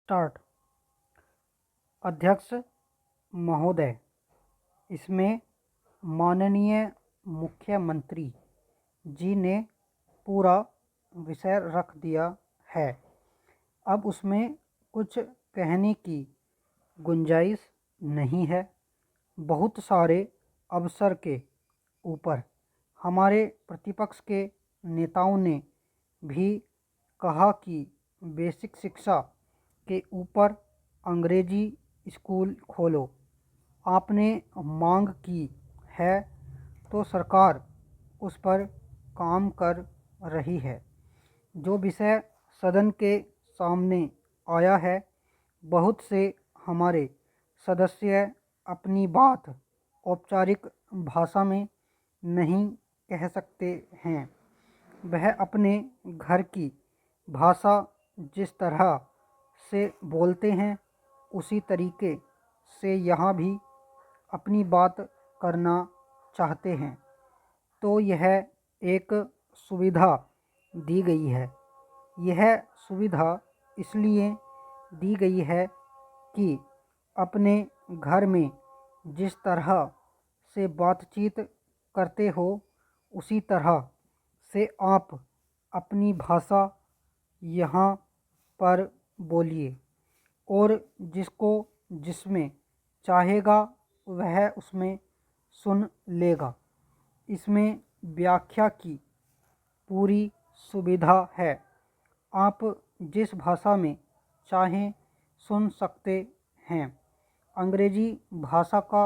Start. अध्यक्ष महोदय, इसमें माननीय मुख्यमंत्री जी ने पूरा विषय रख दिया है। अब उसमें कुछ कहने की गुंजाइश नहीं है। बहुत सारे अवसर के ऊपर हमारे प्रतिपक्ष के नेताओं ने भी कहा कि बेसिक शिक्षा के ऊपर अंग्रेजी स्कूल खोलो। आपने मांग की है तो सरकार उस पर काम कर रही है। जो विषय सदन के सामने आया है, बहुत से हमारे सदस्य अपनी बात औपचारिक भाषा में नहीं कह सकते हैं। वह अपने घर की भाषा जिस तरह से बोलते हैं, उसी तरीके से यहाँ भी अपनी बात करना चाहते हैं। तो यह एक सुविधा दी गई है। यह सुविधा इसलिए दी गई है कि अपने घर में जिस तरह से बातचीत करते हो, उसी तरह से आप अपनी भाषा यहाँ पर बोलिए और जिसको जिसमें चाहेगा वह उसमें सुन लेगा। इसमें व्याख्या की पूरी सुविधा है। आप जिस भाषा में चाहें सुन सकते हैं। अंग्रेजी भाषा का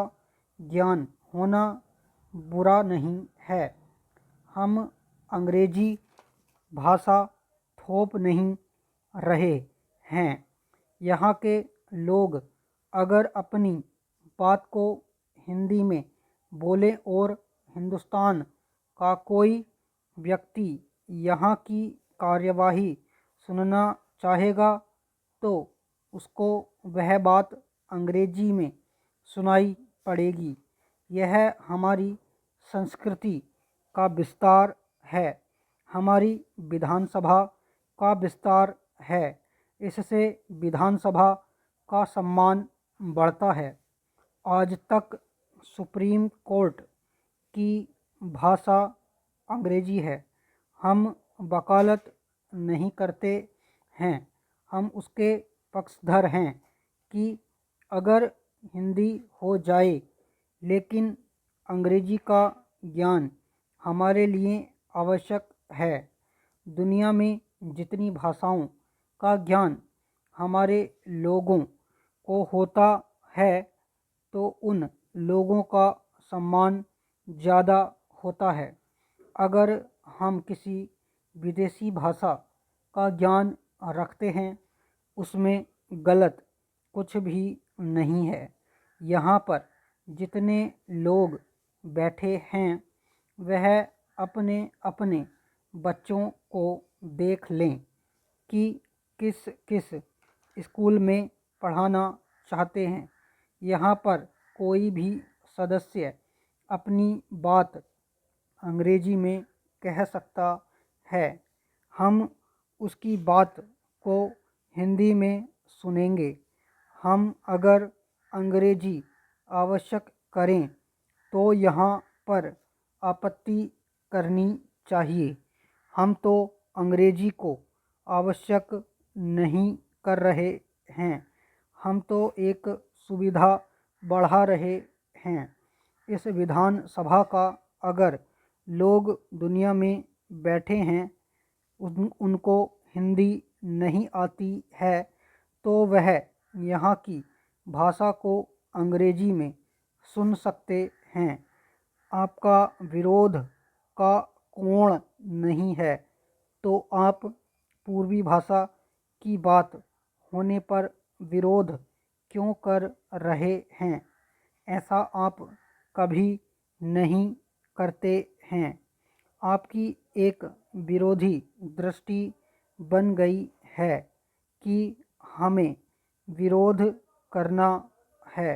ज्ञान होना बुरा नहीं है। हम अंग्रेजी भाषा थोप नहीं रहे हैं। यहाँ के लोग अगर अपनी बात को हिंदी में बोले और हिंदुस्तान का कोई व्यक्ति यहाँ की कार्यवाही सुनना चाहेगा तो उसको वह बात अंग्रेजी में सुनाई पड़ेगी। यह हमारी संस्कृति का विस्तार है, हमारी विधानसभा का विस्तार है। इससे विधानसभा का सम्मान बढ़ता है। आज तक सुप्रीम कोर्ट की भाषा अंग्रेजी है। हम वकालत नहीं करते हैं, हम उसके पक्षधर हैं कि अगर हिंदी हो जाए लेकिन अंग्रेजी का ज्ञान हमारे लिए आवश्यक है। दुनिया में जितनी भाषाओं का ज्ञान हमारे लोगों को होता है, तो उन लोगों का सम्मान ज़्यादा होता है। अगर हम किसी विदेशी भाषा का ज्ञान रखते हैं, उसमें गलत कुछ भी नहीं है। यहाँ पर जितने लोग बैठे हैं, वह अपने अपने बच्चों को देख लें कि किस किस स्कूल में पढ़ाना चाहते हैं। यहाँ पर कोई भी सदस्य अपनी बात अंग्रेजी में कह सकता है। हम उसकी बात को हिंदी में सुनेंगे। हम अगर अंग्रेजी आवश्यक करें तो यहाँ पर आपत्ति करनी चाहिए। हम तो अंग्रेजी को आवश्यक नहीं कर रहे हैं, हम तो एक सुविधा बढ़ा रहे हैं। इस विधानसभा का अगर लोग दुनिया में बैठे हैं, उनको हिंदी नहीं आती है, तो वह यहाँ की भाषा को अंग्रेजी में सुन सकते हैं। आपका विरोध का कोण नहीं है तो आप पूर्वी भाषा की बात होने पर विरोध क्यों कर रहे हैं? ऐसा आप कभी नहीं करते हैं। आपकी एक विरोधी दृष्टि बन गई है कि हमें विरोध करना है।